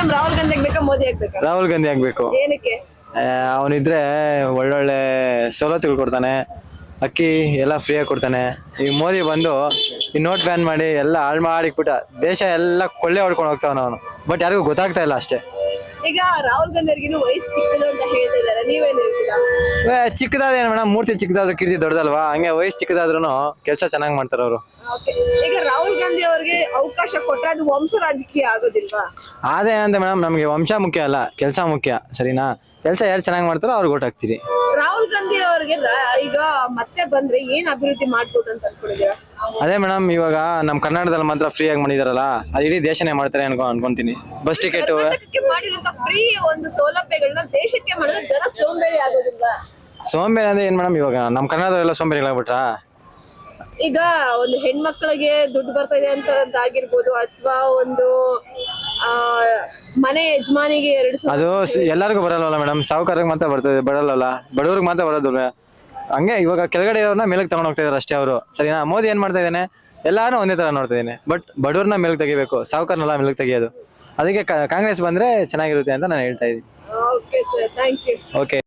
CM Rahul Gandhi ಆಗ್ಬೇಕಾ Modi ಆಗ್ಬೇಕಾ? Rahul Gandhi ಆಗ್ಬೇಕು. ಏನಕ್ಕೆ? ಅವನಿದ್ರೆ ಒಳ್ಳೊಳ್ಳೆ ಸವಲತ್ತುಗಳು ಕೊಡ್ತಾನೆ, ಅಕ್ಕಿ ಎಲ್ಲ ಫ್ರೀಯಾಗಿ ಕೊಡ್ತಾನೆ. ಈಗ ಮೋದಿ ಬಂದು ಈ ನೋಟ್ ಬ್ಯಾನ್ ಮಾಡಿ ಎಲ್ಲ ಹಾಳು ಮಾಡಿಕ್ಬಿಟ್ಟ, ದೇಶ ಎಲ್ಲ ಕೊಳ್ಳೆ ಹೊಡ್ಕೊಂಡು ಹೋಗ್ತಾವನ ಅವನು. ಬಟ್ ಯಾರಿಗೂ ಗೊತ್ತಾಗ್ತಾ ಇಲ್ಲ ಅಷ್ಟೇ. ಈಗ ರಾಹುಲ್ ಗಾಂಧಿ ಅವ್ರಿಗಿನ್ನು ವಯಸ್ಸು ಚಿಕ್ಕದು ಅಂತ ಹೇಳ್ತಾ ಇದಾರೆ, ನೀವೇನ್ ಹೇಳ್ತೀರಾ? ಚಿಕ್ಕದಾದೇನು ಮೇಡಮ್, ಮೂರ್ತಿ ಚಿಕ್ಕದಾದ್ರೂ ಕೀರ್ತಿ ದೊಡ್ಡದಲ್ವಾ, ಹಂಗೆ ವಯಸ್ಸು ಚಿಕ್ಕದಾದ್ರೂ ಕೆಲಸ ಚೆನ್ನಾಗಿ ಮಾಡ್ತಾರೆ ಅವರು. ಈಗ ರಾಹುಲ್ ಗಾಂಧಿ ಅವ್ರಿಗೆ ಅವಕಾಶ ಕೊಟ್ರೆ ಅದು ವಂಶ ರಾಜಕೀಯ ಆಗೋದಿಲ್ವಾ? ಅದೇನಂತ ಮೇಡಮ್, ನಮಗೆ ವಂಶ ಮುಖ್ಯ ಅಲ್ಲ, ಕೆಲಸ ಮುಖ್ಯ. ಸರಿನಾ? ಕೆಲಸ ಯಾರು ಚೆನ್ನಾಗಿ ಮಾಡ್ತಾರೋ ಅವ್ರಿಗೆ ಓಟ್ ಹಾಕ್ತೀರಿ. ರಾಹುಲ್ ಗಾಂಧಿ ಅವ್ರಿಗೆ ಈಗ ಮತ್ತೆ ಬಂದ್ರೆ ಏನ್ ಅಭಿವೃದ್ಧಿ ಮಾಡ್ಬೋದು ಅಂತ ಅನ್ಕೊಂಡಿದ್ದೀರಾ? ಅದೇ ಮೇಡಮ್, ಇವಾಗ ನಮ್ಮ ಕರ್ನಾಟಕದಲ್ಲಿ ಮಾತ್ರ ಫ್ರೀ ಆಗಿ ಮಾಡಿದಾರಲ್ಲ, ಅದು ಇಡೀ ದೇಶನೇ ಮಾಡ್ತಾರೆ ಅನ್ಕೊಂತೀನಿ. ಬಸ್ ಟಿಕೆಟ್ ಮಾಡಿರುವಂತ ಫ್ರೀ ಒಂದು ಸೌಲಭ್ಯಗಳನ್ನ ದೇಶಕ್ಕೆ ಮಾಡಿದ್ರೆ ಜನ ಸೋಂಬೇರಿ ಆಗೋದಿಲ್ವಾ? ಸೋಂಬೇರಿ ಅಂದ್ರೆ ಏನ್ ಮೇಡಮ್, ಇವಾಗ ನಮ್ಮ ಕರ್ನಾಟಕದಲ್ಲ ಸೋಂಬೇರಿಗಳಾಗ್ಬಿಟ್ರಾ? ಈಗ ಒಂದು ಹೆಣ್ಮಕ್ಳಿಗೆ ದುಡ್ಡು ಬರ್ತಾ ಇದೆ ಅಂತ ಆಗಿರ್ಬೋದು, ಅಥವಾ ಒಂದು ಮನೆ ಯಜಮಾನಿಗೆ 2,000 ಅದು ಎಲ್ಲರಿಗೂ ಬರಲ್ವಲ್ಲ ಮೇಡಮ್, ಸಾಹುಕಾರಿಗೆ ಮಾತ್ರ ಬರ್ತದೆ, ಬರಲ್ಲ, ಬಡವ್ರಿಗೆ ಮಾತ್ರ ಬರೋದಿಲ್ಲ. ಹಂಗೆ ಇವಾಗ ಕೆಳಗಡೆ ಇರೋರ್ನ ಮೇಲಕ್ಕೆ ತಗೊಂಡು ಹೋಗ್ತಾ ಇದಾರೆ ಅಷ್ಟೇ ಅವರು. ಸರಿನಾ? ಮೋದಿ ಏನ್ ಮಾಡ್ತಾ ಇದ್ದಾನೆ, ಎಲ್ಲಾರು ಒಂದೇ ತರ ನೋಡ್ತಾ ಇದ್ದಾನೆ. ಬಟ್ ಬಡವ್ರನ್ನ ಮೇಲಕ್ಕೆ ತೆಗಿಬೇಕು, ಸಾಹುಕಾರನೆಲ್ಲ ಮೇಲಕ್ಕೆ ತೆಗಿಯೋದು. ಅದಕ್ಕೆ ಕಾಂಗ್ರೆಸ್ ಬಂದ್ರೆ ಚೆನ್ನಾಗಿರುತ್ತೆ ಅಂತ ನಾನು ಹೇಳ್ತಾ ಇದ್ದೀನಿ. Okay sir, thank you. Okay.